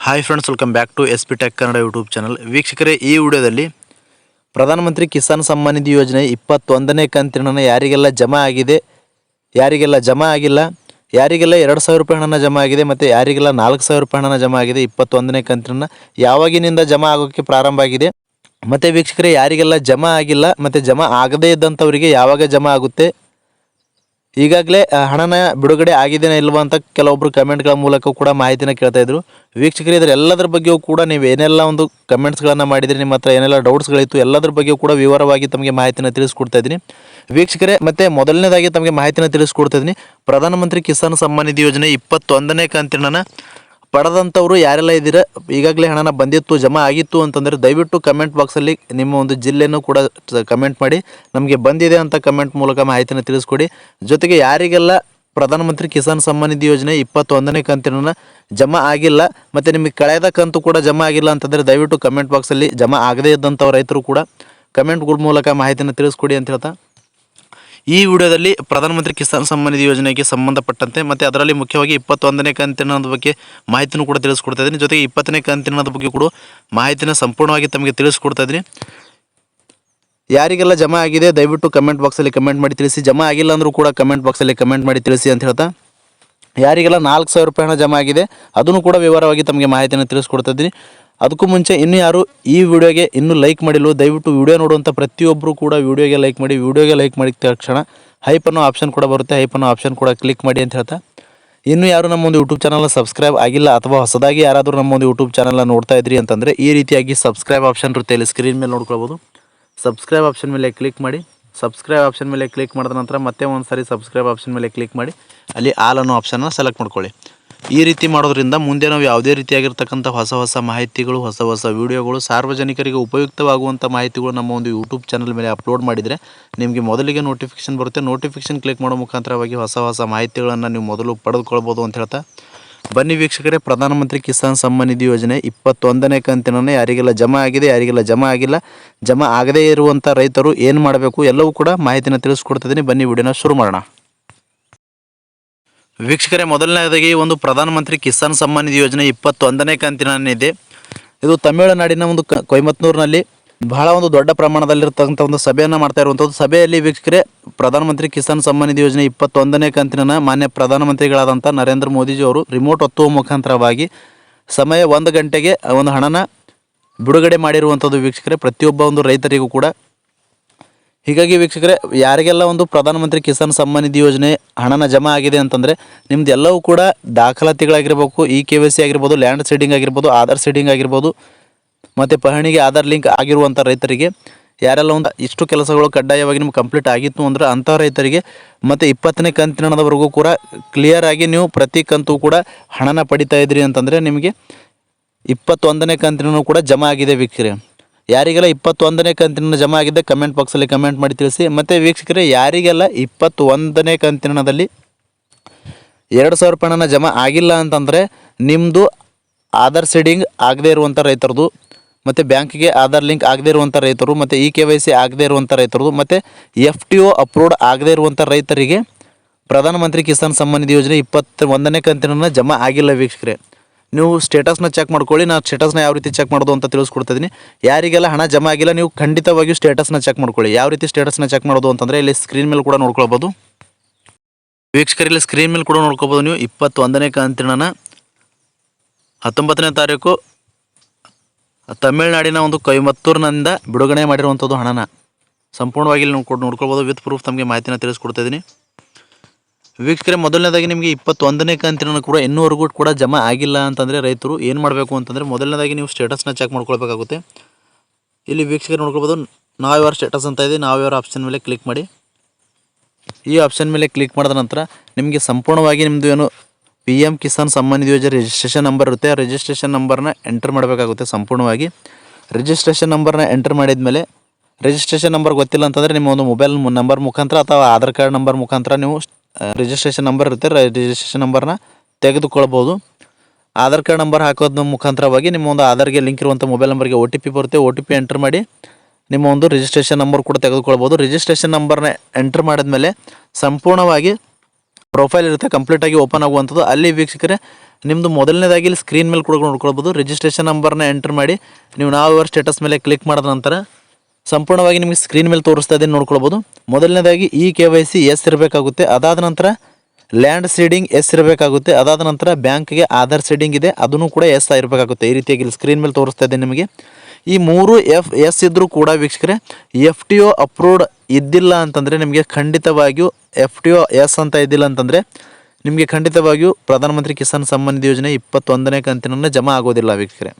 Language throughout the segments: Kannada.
Hi friends, welcome back to S P tech Kannada YouTube channel. ವೀಕ್ಷಕರೇ, ಈ ವಿಡಿಯೋದಲ್ಲಿ ಪ್ರಧಾನಮಂತ್ರಿ ಕಿಸಾನ್ ಸಮ್ಮಾನ್ ನಿಧಿ ಯೋಜನೆ 21ನೇ ಕಂತಿನ ಹಣ ಯಾರಿಗೆಲ್ಲ ಜಮಾ ಆಗಿದೆ, ಯಾರಿಗೆಲ್ಲ ಜಮಾ ಆಗಿಲ್ಲ, ಯಾರಿಗೆಲ್ಲ 2,000 ರೂಪಾಯಿ ಹಣನ ಜಮಾ ಆಗಿದೆ ಮತ್ತು ಯಾರಿಗೆಲ್ಲ 4,000 ರೂಪಾಯಿ ಹಣನ ಜಮಾ ಆಗಿದೆ, 21ನೇ ಕಂತಿನ ಯಾವಾಗಿನಿಂದ ಜಮಾ ಆಗೋಕ್ಕೆ ಪ್ರಾರಂಭ ಆಗಿದೆ, ಮತ್ತು ವೀಕ್ಷಕರೇ ಯಾರಿಗೆಲ್ಲ ಜಮಾ ಆಗಿಲ್ಲ ಮತ್ತು ಜಮಾ ಆಗದೇ ಇದ್ದಂಥವರಿಗೆ ಯಾವಾಗ ಜಮಾ ಆಗುತ್ತೆ, ಈಗಾಗಲೇ ಹಣನ ಬಿಡುಗಡೆ ಆಗಿದೆಯಾ ಇಲ್ವಾ ಅಂತ ಕೆಲವೊಬ್ಬರು ಕಮೆಂಟ್ಗಳ ಮೂಲಕ ಕೂಡ ಮಾಹಿತಿನ ಕೇಳ್ತಾ ಇದ್ರು. ವೀಕ್ಷಕರೇ, ಇದರ ಎಲ್ಲದರ ಬಗ್ಗೆಯೂ ಕೂಡ ನೀವು ಏನೆಲ್ಲ ಒಂದು ಕಮೆಂಟ್ಸ್ಗಳನ್ನು ಮಾಡಿದರೆ, ನಿಮ್ಮ ಹತ್ರ ಏನೆಲ್ಲ ಡೌಟ್ಸ್ಗಳಿತ್ತು, ಎಲ್ಲದರ ಬಗ್ಗೆಯೂ ಕೂಡ ವಿವರವಾಗಿ ತಮಗೆ ಮಾಹಿತಿನ ತಿಳಿಸ್ಕೊಡ್ತಾ ಇದ್ದೀನಿ ವೀಕ್ಷಕರೇ. ಮತ್ತು ಮೊದಲನೇದಾಗಿ ತಮಗೆ ಮಾಹಿತಿನ ತಿಳಿಸ್ಕೊಡ್ತಾ ಇದ್ದೀನಿ, ಪ್ರಧಾನಮಂತ್ರಿ ಕಿಸಾನ್ ಸಮ್ಮಾನ್ ನಿಧಿ ಯೋಜನೆ 21ನೇ ಕಂತಿನ ಪಡೆದಂಥವ್ರು ಯಾರೆಲ್ಲ ಇದ್ದೀರಾ, ಈಗಾಗಲೇ ಹಣನ ಬಂದಿತ್ತು, ಜಮಾ ಆಗಿತ್ತು ಅಂತಂದರೆ ದಯವಿಟ್ಟು ಕಮೆಂಟ್ ಬಾಕ್ಸಲ್ಲಿ ನಿಮ್ಮ ಒಂದು ಜಿಲ್ಲೆಯನ್ನು ಕೂಡ ಕಮೆಂಟ್ ಮಾಡಿ, ನಮಗೆ ಬಂದಿದೆ ಅಂತ ಕಮೆಂಟ್ ಮೂಲಕ ಮಾಹಿತಿನ ತಿಳಿಸ್ಕೊಡಿ. ಜೊತೆಗೆ ಯಾರಿಗೆಲ್ಲ ಪ್ರಧಾನಮಂತ್ರಿ ಕಿಸಾನ್ ಸಮ್ಮಾನ್ ನಿಧಿ ಯೋಜನೆ 21ನೇ ಕಂತಿನ ಜಮಾ ಆಗಿಲ್ಲ ಮತ್ತು ನಿಮಗೆ ಕಳೆದ ಕಂತು ಕೂಡ ಜಮಾ ಆಗಿಲ್ಲ ಅಂತಂದರೆ ದಯವಿಟ್ಟು ಕಮೆಂಟ್ ಬಾಕ್ಸಲ್ಲಿ ಜಮಾ ಆಗದೇ ಇದ್ದಂಥ ರೈತರು ಕೂಡ ಕಮೆಂಟ್ಗಳ ಮೂಲಕ ಮಾಹಿತಿನ ತಿಳಿಸ್ಕೊಡಿ ಅಂತ ಹೇಳ್ತಾ, ಈ ವಿಡಿಯೋದಲ್ಲಿ ಪ್ರಧಾನಮಂತ್ರಿ ಕಿಸಾನ್ ಸಮ್ಮಾನ್ ನಿಧಿ ಯೋಜನೆಗೆ ಸಂಬಂಧಪಟ್ಟಂತೆ ಮತ್ತು ಅದರಲ್ಲಿ ಮುಖ್ಯವಾಗಿ 21ನೇ ಕಂತಿನದ ಬಗ್ಗೆ ಮಾಹಿತಿನೂ ಕೂಡ ತಿಳಿಸ್ಕೊಡ್ತಾ ಇದ್ದೀನಿ. ಜೊತೆಗೆ 20ನೇ ಕಂತಿನದ ಬಗ್ಗೆ ಕೂಡ ಮಾಹಿತಿನ ಸಂಪೂರ್ಣವಾಗಿ ತಮಗೆ ತಿಳಿಸ್ಕೊಡ್ತಾ ಇದ್ದೀನಿ. ಯಾರಿಗೆಲ್ಲ ಜಮಾ ಆಗಿದೆ ದಯವಿಟ್ಟು ಕಮೆಂಟ್ ಬಾಕ್ಸಲ್ಲಿ ಕಮೆಂಟ್ ಮಾಡಿ ತಿಳಿಸಿ, ಜಮಾ ಆಗಿಲ್ಲ ಅಂದರೂ ಕೂಡ ಕಮೆಂಟ್ ಬಾಕ್ಸಲ್ಲಿ ಕಮೆಂಟ್ ಮಾಡಿ ತಿಳಿಸಿ ಅಂತ ಹೇಳ್ತಾ, ಯಾರಿಗೆಲ್ಲ 4,000 ರೂಪಾಯಿ ಹಣ ಜಮಾ ಆಗಿದೆ ಅದನ್ನು ಕೂಡ ವಿವರವಾಗಿ ತಮಗೆ ಮಾಹಿತಿಯನ್ನು ತಿಳಿಸ್ಕೊಡ್ತಾ ಇದ್ದೀನಿ. ಅದಕ್ಕೂ ಮುಂಚೆ ಇನ್ನೂ ಯಾರು ಈ ವಿಡಿಯೋಗೆ ಇನ್ನೂ ಲೈಕ್ ಮಾಡಿಲ್ಲ, ದಯವಿಟ್ಟು ವಿಡಿಯೋ ನೋಡುವಂಥ ಪ್ರತಿಯೊಬ್ಬರು ಕೂಡ ವಿಡಿಯೋಗೆ ಲೈಕ್ ಮಾಡಿ. ವಿಡಿಯೋಗೆ ಲೈಕ್ ಮಾಡಿದ ತಕ್ಷಣ ಹೈಪ್ ಅನ್ನೋ ಆಪ್ಷನ್ ಕೂಡ ಬರುತ್ತೆ, ಹೈಪ್ ಅನ್ನೋ ಆಪ್ಷನ್ ಕೂಡ ಕ್ಲಿಕ್ ಮಾಡಿ ಅಂತ ಹೇಳ್ತಾ, ಇನ್ನೂ ಯಾರು ನಮ್ಮ ಒಂದು ಯೂಟ್ಯೂಬ್ ಚಾನಲ್ನ ಸಬ್ಸ್ಕ್ರೈಬ್ ಆಗಿಲ್ಲ ಅಥವಾ ಹೊಸದಾಗಿ ಯಾರಾದರೂ ನಮ್ಮ ಒಂದು ಯೂಟ್ಯೂಬ್ ಚಾನಲ್ನ ನೋಡ್ತಾ ಇದ್ರಿ ಅಂತಂದರೆ ಈ ರೀತಿಯಾಗಿ ಸಬ್ಸ್ಕ್ರೈಬ್ ಆಪ್ಷನ್ ಇರುತ್ತೆ, ಇಲ್ಲಿ ಸ್ಕ್ರೀನ್ ಮೇಲೆ ನೋಡ್ಕೊಳ್ಬೋದು. ಸಬ್ಸ್ಕ್ರೈಬ್ ಆಪ್ಷನ್ ಮೇಲೆ ಕ್ಲಿಕ್ ಮಾಡಿ. ಸಬ್ಸ್ಕ್ರೈಬ್ ಆಪ್ಷನ್ ಮೇಲೆ ಕ್ಲಿಕ್ ಮಾಡಿದ ನಂತರ ಮತ್ತೆ ಒಂದು ಸಾರಿ ಸಬ್ಸ್ಕ್ರೈಬ್ ಆಪ್ಷನ್ ಮೇಲೆ ಕ್ಲಿಕ್ ಮಾಡಿ, ಅಲ್ಲಿ ಆಲ್ ಅನ್ನೋ ಆಪ್ಷನ್ನ ಸೆಲೆಕ್ಟ್ ಮಾಡ್ಕೊಳ್ಳಿ. ಈ ರೀತಿ ಮಾಡೋದ್ರಿಂದ ಮುಂದೆ ನಾವು ಯಾವುದೇ ರೀತಿಯಾಗಿರ್ತಕ್ಕಂಥ ಹೊಸ ಮಾಹಿತಿಗಳು, ಹೊಸ ವೀಡಿಯೋಗಳು, ಸಾರ್ವಜನಿಕರಿಗೆ ಉಪಯುಕ್ತವಾಗುವಂಥ ಮಾಹಿತಿಗಳು ನಮ್ಮ ಒಂದು ಯೂಟ್ಯೂಬ್ ಚಾನಲ್ ಮೇಲೆ ಅಪ್ಲೋಡ್ ಮಾಡಿದರೆ ನಿಮಗೆ ಮೊದಲಿಗೆ ನೋಟಿಫಿಕೇಷನ್ ಬರುತ್ತೆ. ನೋಟಿಫಿಕೇಷನ್ ಕ್ಲಿಕ್ ಮಾಡೋ ಮುಖಾಂತರವಾಗಿ ಹೊಸ ಮಾಹಿತಿಗಳನ್ನು ನೀವು ಮೊದಲು ಪಡೆದುಕೊಳ್ಬೋದು ಅಂತ ಹೇಳ್ತಾ, ಬನ್ನಿ ವೀಕ್ಷಕರೇ, ಪ್ರಧಾನಮಂತ್ರಿ ಕಿಸಾನ್ ಸಮ್ಮಾನ್ ನಿಧಿ ಯೋಜನೆ 21ನೇ ಕಂತಿನ ಯಾರಿಗೆಲ್ಲ ಜಮಾ ಆಗಿದೆ, ಯಾರಿಗೆಲ್ಲ ಜಮಾ ಆಗಿಲ್ಲ, ಜಮಾ ಆಗದೇ ಇರುವಂಥ ರೈತರು ಏನು ಮಾಡಬೇಕು ಎಲ್ಲವೂ ಕೂಡ ಮಾಹಿತಿನ ತಿಳಿಸ್ಕೊಡ್ತಿದ್ದೀನಿ. ಬನ್ನಿ ವಿಡಿಯೋನ ಶುರು ಮಾಡೋಣ. ವೀಕ್ಷಕರೇ, ಮೊದಲನೇದಾಗಿ ಒಂದು ಪ್ರಧಾನಮಂತ್ರಿ ಕಿಸಾನ್ ಸಮ್ಮಾನ್ ನಿಧಿ ಯೋಜನೆ 21ನೇ ಕಂತಿನಿದೆ. ಇದು ತಮಿಳುನಾಡಿನ ಒಂದು ಕೊಯಮತ್ತೂರಿನಲ್ಲಿ ಬಹಳ ಒಂದು ದೊಡ್ಡ ಪ್ರಮಾಣದಲ್ಲಿರ್ತಕ್ಕಂಥ ಒಂದು ಸಭೆಯನ್ನು ಮಾಡ್ತಾ ಇರುವಂಥದ್ದು. ಸಭೆಯಲ್ಲಿ ವೀಕ್ಷಕರೇ, ಪ್ರಧಾನಮಂತ್ರಿ ಕಿಸಾನ್ ಸಮ್ಮಾನ್ ನಿಧಿ ಯೋಜನೆ 21ನೇ ಕಂತಿನ ಮಾನ್ಯ ಪ್ರಧಾನಮಂತ್ರಿಗಳಾದಂಥ ನರೇಂದ್ರ ಮೋದಿಜಿಯವರು ರಿಮೋಟ್ ಒತ್ತುವ ಮುಖಾಂತರವಾಗಿ ಸಮಯ 1 ಗಂಟೆಗೆ ಒಂದು ಹಣನ ಬಿಡುಗಡೆ ಮಾಡಿರುವಂಥದ್ದು ವೀಕ್ಷಕರೇ, ಪ್ರತಿಯೊಬ್ಬ ಒಂದು ರೈತರಿಗೂ ಕೂಡ. ಹೀಗಾಗಿ ವೀಕ್ಷಕರೇ, ಯಾರಿಗೆಲ್ಲ ಒಂದು ಪ್ರಧಾನಮಂತ್ರಿ ಕಿಸಾನ್ ಸಮ್ಮಾನ್ ನಿಧಿ ಯೋಜನೆ ಹಣನ ಜಮಾ ಆಗಿದೆ ಅಂತಂದರೆ ನಿಮ್ದು ಎಲ್ಲವೂ ಕೂಡ ದಾಖಲಾತಿಗಳಾಗಿರ್ಬೇಕು, KYC ಆಗಿರ್ಬೋದು, ಲ್ಯಾಂಡ್ ಸೀಡಿಂಗ್ ಆಗಿರ್ಬೋದು, ಆಧಾರ್ ಸೀಡಿಂಗ್ ಆಗಿರ್ಬೋದು, ಮತ್ತು ಪಹಣಿಗೆ ಆಧಾರ್ ಲಿಂಕ್ ಆಗಿರುವಂಥ ರೈತರಿಗೆ ಯಾರೆಲ್ಲ ಒಂದು ಇಷ್ಟು ಕೆಲಸಗಳು ಕಡ್ಡಾಯವಾಗಿ ನಿಮ್ಗೆ ಕಂಪ್ಲೀಟ್ ಆಗಿತ್ತು ಅಂದರೆ ಅಂಥ ರೈತರಿಗೆ ಮತ್ತು 20ನೇ ಕಂತಿನವರೆಗೂ ಕೂಡ ಕ್ಲಿಯರ್ ಆಗಿ ನೀವು ಪ್ರತಿ ಕಂತು ಕೂಡ ಹಣನ ಪಡಿತಾ ಇದ್ರಿ ಅಂತಂದರೆ ನಿಮಗೆ 21ನೇ ಕಂತಿನೂ ಕೂಡ ಜಮಾ ಆಗಿದೆ ವೀಕ್ಷಕರೇ. ಯಾರಿಗೆಲ್ಲ 21ನೇ ಕಂತಿನ ಜಮಾ ಆಗಿದೆ ಕಮೆಂಟ್ ಬಾಕ್ಸಲ್ಲಿ ಕಮೆಂಟ್ ಮಾಡಿ ತಿಳಿಸಿ. ಮತ್ತು ವೀಕ್ಷಕರೇ, ಯಾರಿಗೆಲ್ಲ 21ನೇ ಕಂತಿನದಲ್ಲಿ 2,000 ರೂಪಾಯಿ ಹಣನ ಜಮಾ ಆಗಿಲ್ಲ ಅಂತಂದರೆ ನಿಮ್ಮದು ಆಧಾರ್ ಸೀಡಿಂಗ್ ಆಗದೇ ಇರುವಂಥ ರೈತರದು, ಮತ್ತು ಬ್ಯಾಂಕಿಗೆ ಆಧಾರ್ ಲಿಂಕ್ ಆಗದೇ ಇರುವಂಥ ರೈತರು, ಮತ್ತು KYC ಆಗದೇ ಇರುವಂಥ ರೈತರದು, ಮತ್ತು FTO ಅಪ್ರೂವ್ಡ್ ಆಗದೇ ಇರುವಂಥ ರೈತರಿಗೆ ಪ್ರಧಾನಮಂತ್ರಿ ಕಿಸಾನ್ ಸಮ್ಮಾನ್ ನಿಧಿ ಯೋಜನೆ 21ನೇ ಕಂತಿನ ಜಮಾ ಆಗಿಲ್ಲ ವೀಕ್ಷಕರೇ. ನೀವು ಸ್ಟೇಟಸ್ನ ಚೆಕ್ ಮಾಡ್ಕೊಳ್ಳಿ. ನಾನು ಸ್ಟೇಟಸ್ನ ಯಾವ ರೀತಿ ಚೆಕ್ ಮಾಡೋದು ಅಂತ ತಿಳಿಸ್ಕೊಡ್ತಿದ್ದೀನಿ. ಯಾರಿಗೆಲ್ಲ ಹಣ ಜಮಾ ಆಗಿಲ್ಲ ನೀವು ಖಂಡಿತವಾಗಿಯೂ ಸ್ಟೇಟಸ್ನ ಚೆಕ್ ಮಾಡ್ಕೊಳ್ಳಿ. ಯಾವ ರೀತಿ ಸ್ಟೇಟಸ್ನ ಚೆಕ್ ಮಾಡೋದು ಅಂತಂದರೆ ಇಲ್ಲಿ ಸ್ಕ್ರೀನ್ ಮೇಲೆ ಕೂಡ ನೋಡ್ಕೊಳ್ಬೋದು ವೀಕ್ಷಕರು. ಇಲ್ಲಿ ಸ್ಕ್ರೀನ್ ಮೇಲೆ ಕೂಡ ನೋಡ್ಕೊಳ್ಬೋದು ನೀವು 21ನೇ ಕಂತಿನ 19ನೇ ತಾರೀಕು ತಮಿಳುನಾಡಿನ ಒಂದು ಕೊಯಮತ್ತೂರಿನಿಂದ ಬಿಡುಗಡೆ ಮಾಡಿರುವಂಥದ್ದು ಹಣನ ಸಂಪೂರ್ಣವಾಗಿ ಇಲ್ಲಿ ನೋಡ್ಕೊಳ್ಬೋದು. ವಿತ್ ಪ್ರೂಫ್ ತಮಗೆ ಮಾಹಿತಿನ ತಿಳಿಸ್ಕೊಡ್ತಾಯಿದ್ದೀನಿ ವೀಕ್ಷಕರೇ. ಮೊದಲನೇದಾಗಿ ನಿಮಗೆ 21ನೇ ಕಂತಿನ ಕೂಡ ಇನ್ನೂವರೆಗೂ ಕೂಡ ಜಮಾ ಆಗಿಲ್ಲ ಅಂತಂದರೆ ರೈತರು ಏನು ಮಾಡಬೇಕು ಅಂತಂದರೆ ಮೊದಲನೇದಾಗಿ ನೀವು ಸ್ಟೇಟಸ್ನ ಚೆಕ್ ಮಾಡ್ಕೊಳ್ಬೇಕಾಗುತ್ತೆ. ಇಲ್ಲಿ ವೀಕ್ಷಕರು ನೋಡ್ಕೊಳ್ಬೋದು, ನಾವು ಯಾರು ಸ್ಟೇಟಸ್ ಅಂತ ಇದೆ, ನಾವು ಯಾರು ಆಪ್ಷನ್ ಮೇಲೆ ಕ್ಲಿಕ್ ಮಾಡಿ. ಈ ಆಪ್ಷನ್ ಮೇಲೆ ಕ್ಲಿಕ್ ಮಾಡಿದ ನಂತರ ನಿಮಗೆ ಸಂಪೂರ್ಣವಾಗಿ ನಿಮ್ಮದು ಏನು PM ಕಿಸಾನ್ ಸಮ್ಮಾನ್ ನಿಧಿ ಯೋಜನೆ ರಿಜಿಸ್ಟ್ರೇಷನ್ ನಂಬರ್ ಇರುತ್ತೆ, ಆ ರಿಜಿಸ್ಟ್ರೇಷನ್ ನಂಬರ್ನ ಎಂಟರ್ ಮಾಡಬೇಕಾಗುತ್ತೆ. ಸಂಪೂರ್ಣವಾಗಿ ರಿಜಿಸ್ಟ್ರೇಷನ್ ನಂಬರ್ನ ಎಂಟರ್ ಮಾಡಿದ ಮೇಲೆ ರಿಜಿಸ್ಟ್ರೇಷನ್ ನಂಬರ್ ಗೊತ್ತಿಲ್ಲ ಅಂತಂದರೆ ನಿಮ್ಮ ಒಂದು ಮೊಬೈಲ್ ನಂಬರ್ ಮುಖಾಂತರ ಅಥವಾ ಆಧಾರ್ ಕಾರ್ಡ್ ನಂಬರ್ ಮುಖಾಂತರ ನೀವು ರಿಜಿಸ್ಟ್ರೇಷನ್ ನಂಬರ್ ಇರುತ್ತೆ, ರಿಜಿಸ್ಟ್ರೇಷನ್ ನಂಬರ್ನ ತೆಗೆದುಕೊಳ್ಬೋದು. ಆಧಾರ್ ಕಾರ್ಡ್ ನಂಬರ್ ಹಾಕೋದ್ರ ಮುಖಾಂತರವಾಗಿ ನಿಮ್ಮ ಒಂದು ಆಧಾರ್ಗೆ ಲಿಂಕ್ ಇರುವಂಥ ಮೊಬೈಲ್ ನಂಬರ್ಗೆ OTP ಬರುತ್ತೆ, OTP ಎಂಟರ್ ಮಾಡಿ ನಿಮ್ಮ ಒಂದು ರಿಜಿಸ್ಟ್ರೇಷನ್ ನಂಬರ್ ಕೂಡ ತೆಗೆದುಕೊಳ್ಬೋದು. ರಿಜಿಸ್ಟ್ರೇಷನ್ ನಂಬರ್ನ ಎಂಟರ್ ಮಾಡಿದ್ಮೇಲೆ ಸಂಪೂರ್ಣವಾಗಿ ಪ್ರೊಫೈಲ್ ಇರುತ್ತೆ ಕಂಪ್ಲೀಟಾಗಿ ಓಪನ್ ಆಗುವಂಥದ್ದು. ಅಲ್ಲಿ ವೀಕ್ಷಕರೇ ನಿಮ್ಮದು ಮೊದಲನೇದಾಗಿ ಇಲ್ಲಿ ಸ್ಕ್ರೀನ್ ಮೇಲೆ ಕೂಡ ನೋಡ್ಕೊಳ್ಬೋದು. ರಿಜಿಸ್ಟ್ರೇಷನ್ ನಂಬರ್ನ ಎಂಟರ್ ಮಾಡಿ ನೀವು ನಾವು ಯುವರ್ ಸ್ಟೇಟಸ್ ಮೇಲೆ ಕ್ಲಿಕ್ ಮಾಡಿದ ನಂತರ ಸಂಪೂರ್ಣವಾಗಿ ನಿಮಗೆ ಸ್ಕ್ರೀನ್ ಮೇಲೆ ತೋರಿಸ್ತಾ ಇದ್ದೀನಿ ನೋಡ್ಕೊಳ್ಬೋದು. ಮೊದಲನೇದಾಗಿ KYC ಎಸ್ ಇರಬೇಕಾಗುತ್ತೆ. ಅದಾದ ನಂತರ ಲ್ಯಾಂಡ್ ಸೀಡಿಂಗ್ ಎಸ್ ಇರಬೇಕಾಗುತ್ತೆ. ಅದಾದ ನಂತರ ಬ್ಯಾಂಕ್ಗೆ ಆಧಾರ್ ಸೀಡಿಂಗ್ ಇದೆ, ಅದನ್ನು ಕೂಡ ಎಸ್ ಆಗಿರಬೇಕಾಗುತ್ತೆ. ಈ ರೀತಿಯಾಗಿ ಇಲ್ಲಿ ಸ್ಕ್ರೀನ್ ಮೇಲೆ ತೋರಿಸ್ತಾ ಇದ್ದೀನಿ ನಿಮಗೆ. ಈ 3 ಎಸ್ ಇದ್ದರೂ ಕೂಡ ವೀಕ್ಷಕರೇ FTO ಅಪ್ರೂವ್ಡ್ ಇದ್ದಿಲ್ಲ ಅಂತಂದರೆ ನಿಮಗೆ ಖಂಡಿತವಾಗಿಯೂ FTO ಎಸ್ ಅಂತ ಇದ್ದಿಲ್ಲ ಅಂತಂದರೆ ನಿಮಗೆ ಖಂಡಿತವಾಗಿಯೂ ಪ್ರಧಾನಮಂತ್ರಿ ಕಿಸಾನ್ ಸಮ್ಮಾನ್ ನಿಧಿ ಯೋಜನೆ 21ನೇ ಕಂತಿನನ್ನು ಜಮಾ ಆಗೋದಿಲ್ಲ ವೀಕ್ಷಕರೇ.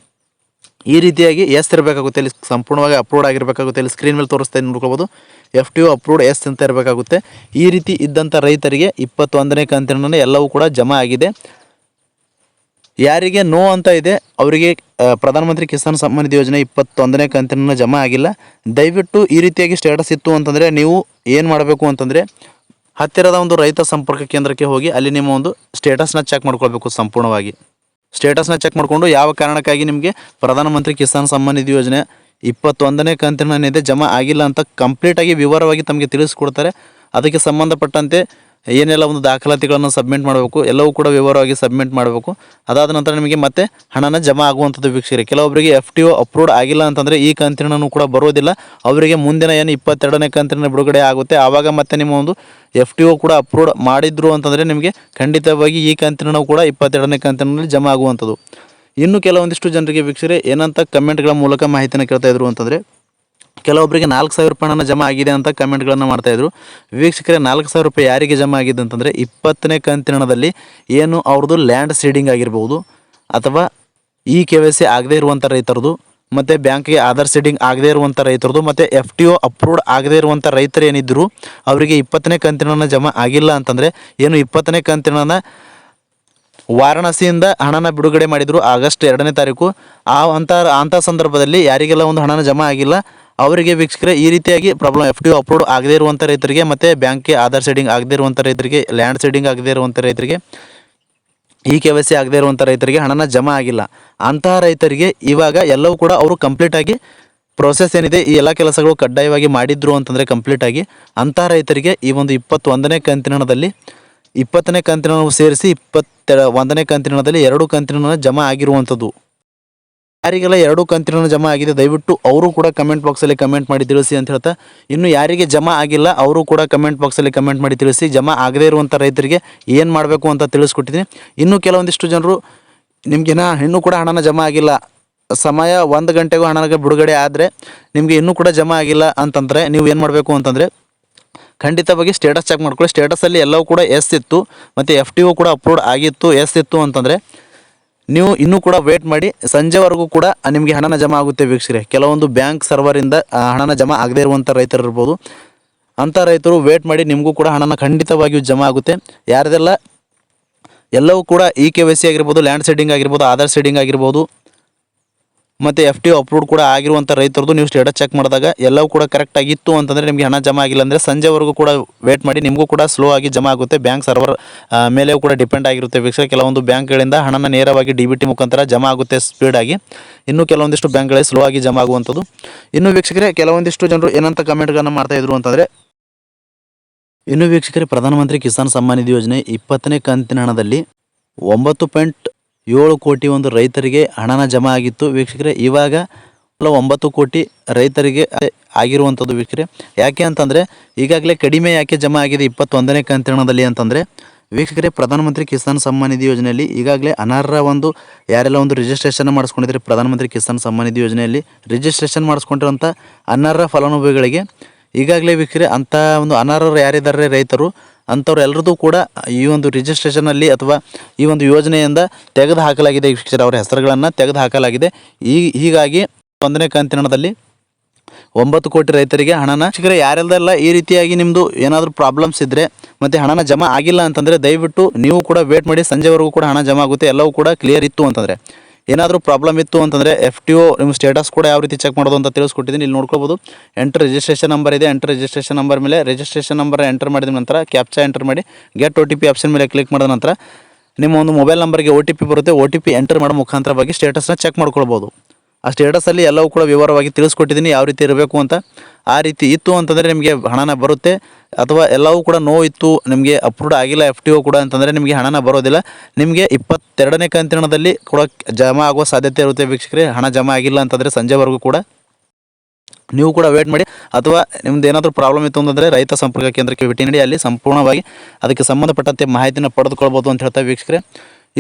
ಈ ರೀತಿಯಾಗಿ ಎಸ್ ಇರಬೇಕಾಗುತ್ತೆ. ಇಲ್ಲಿ ಸಂಪೂರ್ಣವಾಗಿ ಅಪ್ರೂವ್ಡ್ ಆಗಿರಬೇಕಾಗುತ್ತೆ. ಇಲ್ಲಿ ಸ್ಕ್ರೀನ್ ಮೇಲೆ ತೋರಿಸ್ತಾ ನೋಡ್ಕೋಬೋದು FTO ಅಪ್ರೂವ್ಡ್ ಎಸ್ ಅಂತ ಇರಬೇಕಾಗುತ್ತೆ. ಈ ರೀತಿ ಇದ್ದಂಥ ರೈತರಿಗೆ 21ನೇ ಕಂತಿನನ್ನು ಎಲ್ಲವೂ ಕೂಡ ಜಮಾ ಆಗಿದೆ. ಯಾರಿಗೆ ನೋ ಅಂತ ಇದೆ ಅವರಿಗೆ ಪ್ರಧಾನಮಂತ್ರಿ ಕಿಸಾನ್ ಸಮ್ಮಾನ್ ನಿಧಿ ಯೋಜನೆ 21ನೇ ಕಂತಿನನ್ನು ಜಮಾ ಆಗಿಲ್ಲ. ದಯವಿಟ್ಟು ಈ ರೀತಿಯಾಗಿ ಸ್ಟೇಟಸ್ ಇತ್ತು ಅಂತಂದರೆ ನೀವು ಏನು ಮಾಡಬೇಕು ಅಂತಂದರೆ ಹತ್ತಿರದ ಒಂದು ರೈತ ಸಂಪರ್ಕ ಕೇಂದ್ರಕ್ಕೆ ಹೋಗಿ ಅಲ್ಲಿ ನಿಮ್ಮ ಒಂದು ಸ್ಟೇಟಸ್ನ ಚೆಕ್ ಮಾಡ್ಕೊಳ್ಬೇಕು. ಸಂಪೂರ್ಣವಾಗಿ ಸ್ಟೇಟಸ್ನ ಚೆಕ್ ಮಾಡಿಕೊಂಡು ಯಾವ ಕಾರಣಕ್ಕಾಗಿ ನಿಮಗೆ ಪ್ರಧಾನಮಂತ್ರಿ ಕಿಸಾನ್ ಸಮ್ಮಾನ್ ನಿಧಿ ಯೋಜನೆ 21ನೇ ಕಂತಿನನ್ನಿದೆ ಜಮಾ ಆಗಿಲ್ಲ ಅಂತ ಕಂಪ್ಲೀಟಾಗಿ ವಿವರವಾಗಿ ತಮಗೆ ತಿಳಿಸ್ಕೊಡ್ತಾರೆ. ಅದಕ್ಕೆ ಸಂಬಂಧಪಟ್ಟಂತೆ ಏನೆಲ್ಲ ಒಂದು ದಾಖಲಾತಿಗಳನ್ನು ಸಬ್ಮಿಟ್ ಮಾಡಬೇಕು ಎಲ್ಲವೂ ಕೂಡ ವಿವರವಾಗಿ ಸಬ್ಮಿಟ್ ಮಾಡಬೇಕು. ಅದಾದ ನಂತರ ನಿಮಗೆ ಮತ್ತೆ ಹಣನ ಜಮಾ ಆಗುವಂಥದ್ದು ವೀಕ್ಷಕರೇ. ಕೆಲವೊಬ್ಬರಿಗೆ FTO ಅಪ್ರೂವ್ಡ್ ಆಗಿಲ್ಲ ಅಂತಂದರೆ ಈ ಕಂತಿನೂ ಕೂಡ ಬರೋದಿಲ್ಲ. ಅವರಿಗೆ ಮುಂದಿನ ಏನು 22ನೇ ಕಂತಿನ ಬಿಡುಗಡೆ ಆಗುತ್ತೆ ಆವಾಗ ಮತ್ತೆ ನಿಮ್ಮ ಒಂದು FTO ಕೂಡ ಅಪ್ರೂವ್ಡ್ ಮಾಡಿದ್ರು ಅಂತಂದರೆ ನಿಮಗೆ ಖಂಡಿತವಾಗಿ ಈ ಕಂತಿನೂ ಕೂಡ 22ನೇ ಕಂತಿನಲ್ಲಿ ಜಮಾ ಆಗುವಂಥದ್ದು. ಇನ್ನು ಕೆಲವೊಂದಿಷ್ಟು ಜನರಿಗೆ ವೀಕ್ಷಕರೇ ಏನಂತ ಕಮೆಂಟ್ಗಳ ಮೂಲಕ ಮಾಹಿತಿನ ಕೇಳ್ತಾ ಇದ್ರು ಅಂತಂದರೆ ಕೆಲವೊಬ್ಬರಿಗೆ 4,000 ರೂಪಾಯಿನ ಜಮಾ ಆಗಿದೆ ಅಂತ ಕಮೆಂಟ್ಗಳನ್ನು ಮಾಡ್ತಾಯಿದ್ರು. ವೀಕ್ಷಕರೇ 4,000 ರೂಪಾಯಿ ಯಾರಿಗೆ ಜಮಾ ಆಗಿದೆ ಅಂತಂದರೆ 20ನೇ ಕಂತಿನದಲ್ಲಿ ಏನು ಅವ್ರದ್ದು ಲ್ಯಾಂಡ್ ಸೀಡಿಂಗ್ ಆಗಿರ್ಬೋದು ಅಥವಾ KYC ಆಗದೇ ಇರುವಂಥ ರೈತರದು ಮತ್ತು ಬ್ಯಾಂಕ್ಗೆ ಆಧಾರ್ ಸೀಡಿಂಗ್ ಆಗದೇ ಇರುವಂಥ ರೈತರದು ಮತ್ತು FTO ಅಪ್ರೂವ್ಡ್ ಆಗದೇ ಇರುವಂಥ ರೈತರು ಏನಿದ್ದರು ಅವರಿಗೆ 20ನೇ ಕಂತಿನನ್ನು ಜಮಾ ಆಗಿಲ್ಲ ಅಂತಂದರೆ ಏನು 20ನೇ ಕಂತಿನನ್ನು ವಾರಣಾಸಿಯಿಂದ ಹಣನ ಬಿಡುಗಡೆ ಮಾಡಿದರು ಆಗಸ್ಟ್ 2ನೇ ತಾರೀಕು. ಅಂಥ ಸಂದರ್ಭದಲ್ಲಿ ಯಾರಿಗೆಲ್ಲ ಒಂದು ಹಣನ ಜಮಾ ಆಗಿಲ್ಲ ಅವರಿಗೆ ವೀಕ್ಷಕರೇ ಈ ರೀತಿಯಾಗಿ ಪ್ರಾಬ್ಲಮ್ FTO ಅಪ್ರೂವ್ಡ್ ಆಗದೇ ಇರುವಂಥ ರೈತರಿಗೆ ಮತ್ತು ಬ್ಯಾಂಕ್ಗೆ ಆಧಾರ್ ಸೀಡಿಂಗ್ ಆಗದೇ ಇರುವಂಥ ರೈತರಿಗೆ ಲ್ಯಾಂಡ್ ಸೀಡಿಂಗ್ ಆಗದೇ ಇರುವಂಥ ರೈತರಿಗೆ KYC ಆಗದೇ ಇರುವಂಥ ರೈತರಿಗೆ ಹಣನ ಜಮಾ ಆಗಿಲ್ಲ. ಅಂತಹ ರೈತರಿಗೆ ಇವಾಗ ಎಲ್ಲವೂ ಕೂಡ ಅವರು ಕಂಪ್ಲೀಟಾಗಿ ಪ್ರೋಸೆಸ್ ಏನಿದೆ ಈ ಎಲ್ಲ ಕೆಲಸಗಳು ಕಡ್ಡಾಯವಾಗಿ ಮಾಡಿದ್ರು ಅಂತಂದರೆ ಕಂಪ್ಲೀಟಾಗಿ ಅಂತಹ ರೈತರಿಗೆ ಈ ಒಂದು 21ನೇ ಕಂತಿನದಲ್ಲಿ 20ನೇ ಕಂತಿನ ಸೇರಿಸಿ 21ನೇ ಕಂತಿನದಲ್ಲಿ 2 ಕಂತಿನ ಜಮಾ ಆಗಿರುವಂಥದ್ದು. ಯಾರಿಗೆಲ್ಲ 2 ಕಂತಿನ ಜಮಾ ಆಗಿದೆ ದಯವಿಟ್ಟು ಅವರು ಕೂಡ ಕಮೆಂಟ್ ಬಾಕ್ಸಲ್ಲಿ ಕಮೆಂಟ್ ಮಾಡಿ ತಿಳಿಸಿ ಅಂತ ಹೇಳ್ತಾ, ಇನ್ನು ಯಾರಿಗೆ ಜಮಾ ಆಗಿಲ್ಲ ಅವರು ಕೂಡ ಕಮೆಂಟ್ ಬಾಕ್ಸಲ್ಲಿ ಕಮೆಂಟ್ ಮಾಡಿ ತಿಳಿಸಿ. ಜಮಾ ಆಗದೇ ಇರುವಂಥ ರೈತರಿಗೆ ಏನು ಮಾಡಬೇಕು ಅಂತ ತಿಳಿಸ್ಕೊಟ್ಟಿದ್ದೀನಿ. ಇನ್ನು ಕೆಲವೊಂದಿಷ್ಟು ಜನರು ನಿಮಗೇನ ಇನ್ನೂ ಕೂಡ ಹಣನ ಜಮಾ ಆಗಿಲ್ಲ, ಸಮಯ 1 ಗಂಟೆಗೂ ಹಣನ ಬಿಡುಗಡೆ ಆದರೆ ನಿಮಗೆ ಇನ್ನೂ ಕೂಡ ಜಮಾ ಆಗಿಲ್ಲ ಅಂತಂದರೆ ನೀವು ಏನು ಮಾಡಬೇಕು ಅಂತಂದರೆ ಖಂಡಿತವಾಗಿ ಸ್ಟೇಟಸ್ ಚೆಕ್ ಮಾಡ್ಕೊಳ್ಳಿ. ಸ್ಟೇಟಸಲ್ಲಿ ಎಲ್ಲವೂ ಕೂಡ ಎಸ್ ಇತ್ತು ಮತ್ತು FTO ಕೂಡ ಅಪ್ರೂವ್ಡ್ ಆಗಿತ್ತು ಎಸ್ ಇತ್ತು ಅಂತಂದರೆ ನೀವು ಇನ್ನೂ ಕೂಡ ವೇಟ್ ಮಾಡಿ, ಸಂಜೆವರೆಗೂ ಕೂಡ ನಿಮಗೆ ಹಣನ ಜಮಾ ಆಗುತ್ತೆ ವೀಕ್ಷಕರೇ. ಕೆಲವೊಂದು ಬ್ಯಾಂಕ್ ಸರ್ವರಿಂದ ಹಣನ ಜಮಾ ಆಗದೇ ಇರುವಂಥ ರೈತರು ಇರ್ಬೋದು, ಅಂಥ ರೈತರು ವೇಟ್ ಮಾಡಿ ನಿಮಗೂ ಕೂಡ ಹಣನ ಖಂಡಿತವಾಗಿಯೂ ಜಮಾ ಆಗುತ್ತೆ. ಯಾರ್ದೆಲ್ಲ ಎಲ್ಲವೂ ಕೂಡ KYC ಆಗಿರ್ಬೋದು, ಲ್ಯಾಂಡ್ ಸೀಡಿಂಗ್ ಆಗಿರ್ಬೋದು, ಆಧಾರ್ ಸೀಡಿಂಗ್ ಆಗಿರ್ಬೋದು ಮತ್ತು FTO ಅಪ್ರೂವ್ಡ್ ಕೂಡ ಆಗಿರುವಂಥ ರೈತರದ್ದು ನೀವು ಸ್ಟೇಟಸ್ ಚೆಕ್ ಮಾಡಿದಾಗ ಎಲ್ಲವೂ ಕೂಡ ಕರೆಕ್ಟ್ ಆಗಿತ್ತು ಅಂತಂದರೆ ನಿಮಗೆ ಹಣ ಜಮಾ ಆಗಿಲ್ಲ ಅಂದರೆ ಸಂಜೆವರೆಗೂ ಕೂಡ ವೇಟ್ ಮಾಡಿ, ನಿಮಗೂ ಕೂಡ ಸ್ಲೋ ಆಗಿ ಜಮಾ ಆಗುತ್ತೆ. ಬ್ಯಾಂಕ್ ಸರ್ವರ್ ಮೇಲೆಯೂ ಕೂಡ ಡಿಪೆಂಡ್ ಆಗಿರುತ್ತೆ ವೀಕ್ಷಕರೇ. ಕೆಲವೊಂದು ಬ್ಯಾಂಕ್ಗಳಿಂದ ಹಣನ ನೇರವಾಗಿ DBT ಮುಖಾಂತರ ಜಮಾ ಆಗುತ್ತೆ ಸ್ಪೀಡಾಗಿ, ಇನ್ನು ಕೆಲವೊಂದಿಷ್ಟು ಬ್ಯಾಂಕ್ಗಳಿಗೆ ಸ್ಲೋ ಆಗಿ ಜಮಾ ಆಗುವಂಥದ್ದು. ಇನ್ನು ವೀಕ್ಷಕರೇ ಕೆಲವೊಂದಿಷ್ಟು ಜನರು ಏನಂತ ಕಮೆಂಟ್ಗಳನ್ನು ಮಾಡ್ತಾಯಿದ್ರು ಅಂತಂದರೆ, ಇನ್ನು ವೀಕ್ಷಕರೇ ಪ್ರಧಾನಮಂತ್ರಿ ಕಿಸಾನ್ ಸಮ್ಮಾನ್ ನಿಧಿ ಯೋಜನೆ 20ನೇ ಕಂತಿನ ಹಣದಲ್ಲಿ 9.7 ಕೋಟಿ ಒಂದು ರೈತರಿಗೆ ಹಣನ ಜಮಾ ಆಗಿತ್ತು ವೀಕ್ಷಕರೇ. ಇವಾಗ 9 ಕೋಟಿ ರೈತರಿಗೆ ಆಗಿರುವಂಥದ್ದು ವೀಕ್ಷಕರೇ. ಯಾಕೆ ಅಂತಂದರೆ ಈಗಾಗಲೇ ಕಡಿಮೆ ಯಾಕೆ ಜಮಾ ಆಗಿದೆ 21ನೇ ಕಂತಿನದಲ್ಲಿ ಅಂತಂದರೆ ವೀಕ್ಷಕರೇ ಪ್ರಧಾನಮಂತ್ರಿ ಕಿಸಾನ್ ಸಮ್ಮಾನ್ ನಿಧಿ ಯೋಜನೆಯಲ್ಲಿ ಈಗಾಗಲೇ ಅನರ್ಹ ಒಂದು ಯಾರೆಲ್ಲ ಒಂದು ರಿಜಿಸ್ಟ್ರೇಷನ್ ಮಾಡಿಸ್ಕೊಂಡಿದ್ದಾರೆ ಪ್ರಧಾನಮಂತ್ರಿ ಕಿಸಾನ್ ಸಮ್ಮಾನ್ ನಿಧಿ ಯೋಜನೆಯಲ್ಲಿ ರಿಜಿಸ್ಟ್ರೇಷನ್ ಮಾಡಿಸ್ಕೊಂಡಿರೋಂಥ ಅನರ್ಹ ಫಲಾನುಭವಿಗಳಿಗೆ ಈಗಾಗಲೇ ವೀಕ್ಷಕರೇ ಅಂಥ ಒಂದು ಅನರ್ಹರು ಯಾರಿದ್ದಾರೆ ರೈತರು ಅಂಥವ್ರು ಎಲ್ಲರದ್ದು ಕೂಡ ಈ ಒಂದು ರಿಜಿಸ್ಟ್ರೇಷನಲ್ಲಿ ಅಥವಾ ಈ ಒಂದು ಯೋಜನೆಯಿಂದ ತೆಗೆದು ಹಾಕಲಾಗಿದೆ ವೀಕ್ಷಕರೇ. ಅವರ ಹೆಸರುಗಳನ್ನು ತೆಗೆದು ಹಾಕಲಾಗಿದೆ. ಹೀಗಾಗಿ 1ನೇ ಕಂತಿನದಲ್ಲಿ 9 ಕೋಟಿ ರೈತರಿಗೆ ಹಣನ ವೀಕ್ಷಕರೇ ಯಾರೆಲ್ಲ ಈ ರೀತಿಯಾಗಿ ನಿಮ್ಮದು ಏನಾದರೂ ಪ್ರಾಬ್ಲಮ್ಸ್ ಇದ್ದರೆ ಮತ್ತು ಹಣನ ಜಮಾ ಆಗಿಲ್ಲ ಅಂತಂದರೆ ದಯವಿಟ್ಟು ನೀವು ಕೂಡ ವೇಟ್ ಮಾಡಿ, ಸಂಜೆವರೆಗೂ ಕೂಡ ಹಣ ಜಮಾ ಆಗುತ್ತೆ. ಎಲ್ಲವೂ ಕೂಡ ಕ್ಲಿಯರ್ ಇತ್ತು ಅಂತಂದರೆ. ಏನಾದರೂ ಪ್ರಾಬ್ಲಮ್ ಇತ್ತು ಅಂತಂದರೆ FTO ನಿಮ್ಮ ಸ್ಟೇಟಸ್ ಕೂಡ ಯಾವ ರೀತಿ ಚೆಕ್ ಮಾಡೋದು ಅಂತ ತಿಳಿಸ್ಕೊಟ್ಟಿದ್ದೀನಿ. ಇಲ್ಲಿ ನೋಡ್ಕೊಬೋದು ಎಂಟರ್ ರಿಜಿಸ್ಟ್ರೇಷನ್ ನಂಬರ್ ಇದೆ. ಎಂಟರ್ ರಿಜಿಸ್ಟ್ರೇಷನ್ ನಂಬರ್ ಮೇಲೆ ರಿಜಿಸ್ಟ್ರೇಷನ್ ನಂಬರ್ ಎಂಟರ್ ಮಾಡಿದ ನಂತರ ಕ್ಯಾಪ್ಚಾ ಎಂಟರ್ ಮಾಡಿ ಗೆಟ್ OTP ಆಪ್ಷನ್ ಮೇಲೆ ಕ್ಲಿಕ್ ಮಾಡಿದ ನಂತರ ನಿಮ್ಮ ಒಂದು ಮೊಬೈಲ್ ನಂಬರ್ಗೆ OTP ಬರುತ್ತೆ. OTP ಎಂಟರ್ ಮಾಡೋ ಮುಖಾಂತರವಾಗಿ ಸ್ಟೇಟಸ್ನ ಚೆಕ್ ಮಾಡ್ಕೊಳ್ಬೋದು. ಆ ಸ್ಟೇಟಸಲ್ಲಿ ಎಲ್ಲವೂ ಕೂಡ ವಿವರವಾಗಿ ತಿಳಿಸ್ಕೊಟ್ಟಿದ್ದೀನಿ ಯಾವ ರೀತಿ ಇರಬೇಕು ಅಂತ. ಆ ರೀತಿ ಇತ್ತು ಅಂತಂದರೆ ನಿಮಗೆ ಹಣನ ಬರುತ್ತೆ, ಅಥವಾ ಎಲ್ಲವೂ ಕೂಡ ನೋ ಇತ್ತು, ನಿಮಗೆ ಅಪ್ರೂವ್ಡ್ ಆಗಿಲ್ಲ FTO ಕೂಡ ಅಂತಂದರೆ ನಿಮಗೆ ಹಣನ ಬರೋದಿಲ್ಲ. ನಿಮಗೆ 22ನೇ ಕಂತಿನದಲ್ಲಿ ಕೂಡ ಜಮಾ ಆಗುವ ಸಾಧ್ಯತೆ ಇರುತ್ತೆ ವೀಕ್ಷಕರೇ. ಹಣ ಜಮಾ ಆಗಿಲ್ಲ ಅಂತಂದರೆ ಸಂಜೆವರೆಗೂ ಕೂಡ ನೀವು ಕೂಡ ವೇಟ್ ಮಾಡಿ, ಅಥವಾ ನಿಮ್ದು ಏನಾದರೂ ಪ್ರಾಬ್ಲಮ್ ಇತ್ತು ಅಂತಂದರೆ ರೈತ ಸಂಪರ್ಕ ಕೇಂದ್ರಕ್ಕೆ ಭೇಟಿ ನೀಡಿ, ಅಲ್ಲಿ ಸಂಪೂರ್ಣವಾಗಿ ಅದಕ್ಕೆ ಸಂಬಂಧಪಟ್ಟಂತೆ ಮಾಹಿತಿನ ಪಡೆದುಕೊಳ್ಬೋದು ಅಂತ ಹೇಳ್ತಾ ವೀಕ್ಷಕರೇ.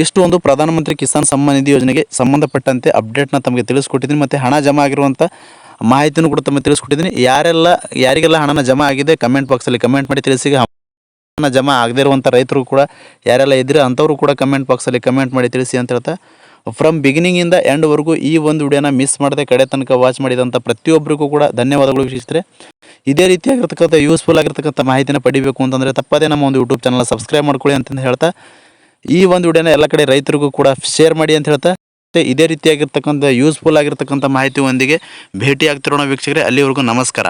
ಇಷ್ಟು ಒಂದು ಪ್ರಧಾನಮಂತ್ರಿ ಕಿಸಾನ್ ಸಮ್ಮಾನ್ ನಿಧಿ ಯೋಜನೆಗೆ ಸಂಬಂಧಪಟ್ಟಂತೆ ಅಪ್ಡೇಟ್ನ ತಮಗೆ ತಿಳಿಸ್ಕೊಟ್ಟಿದ್ದೀನಿ, ಮತ್ತು ಹಣ ಜಮಾ ಆಗಿರುವಂಥ ಮಾಹಿತಿನೂ ಕೂಡ ತಮಗೆ ತಿಳಿಸ್ಕೊಟ್ಟಿದ್ದೀನಿ. ಯಾರಿಗೆಲ್ಲ ಹಣನ ಜಮಾ ಆಗಿದೆ ಕಮೆಂಟ್ ಬಾಕ್ಸಲ್ಲಿ ಕಮೆಂಟ್ ಮಾಡಿ ತಿಳಿಸಿ. ಹಣ ಜಮಾ ಆಗದೇ ಇರುವಂಥ ರೈತರು ಕೂಡ ಯಾರೆಲ್ಲ ಇದ್ದರೆ ಅಂಥವರು ಕೂಡ ಕಮೆಂಟ್ ಬಾಕ್ಸಲ್ಲಿ ಕಮೆಂಟ್ ಮಾಡಿ ತಿಳಿಸಿ ಅಂತ ಹೇಳ್ತಾ, ಫ್ರಮ್ ಬಿಗಿನಿಂಗಿಂದ ಎಂಡ್ವರೆಗೂ ಈ ಒಂದು ವಿಡಿಯೋನ ಮಿಸ್ ಮಾಡದೆ ಕಡೆ ತನಕ ವಾಚ್ ಮಾಡಿದಂಥ ಪ್ರತಿಯೊಬ್ಬರಿಗೂ ಕೂಡ ಧನ್ಯವಾದಗಳು ವೀಕ್ಷಿಸಿದರೆ. ಇದೇ ರೀತಿಯಾಗಿರ್ತಕ್ಕಂಥ ಯೂಸ್ಫುಲ್ ಆಗಿರ್ತಕ್ಕಂಥ ಮಾಹಿತಿನ ಪಡಿಬೇಕು ಅಂತಂದರೆ ತಪ್ಪದೇ ನಮ್ಮ ಒಂದು ಯೂಟ್ಯೂಬ್ ಚಾನಲ್ ಸಬ್ಸ್ಕ್ರೈಬ್ ಮಾಡ್ಕೊಳ್ಳಿ ಅಂತಂದು ಹೇಳ್ತಾ, ಈ ಒಂದು ವಿಡಿಯೋನ ಎಲ್ಲ ಕಡೆ ರೈತರಿಗೂ ಕೂಡ ಶೇರ್ ಮಾಡಿ ಅಂತ ಹೇಳ್ತಾ, ಇದೇ ರೀತಿಯಾಗಿರ್ತಕ್ಕಂಥ ಯೂಸ್ಫುಲ್ ಆಗಿರ್ತಕ್ಕಂಥ ಮಾಹಿತಿಯೊಂದಿಗೆ ಭೇಟಿ ಆಗ್ತಿರೋಣ ವೀಕ್ಷಕರೇ. ಅಲ್ಲಿವರೆಗೂ ನಮಸ್ಕಾರ.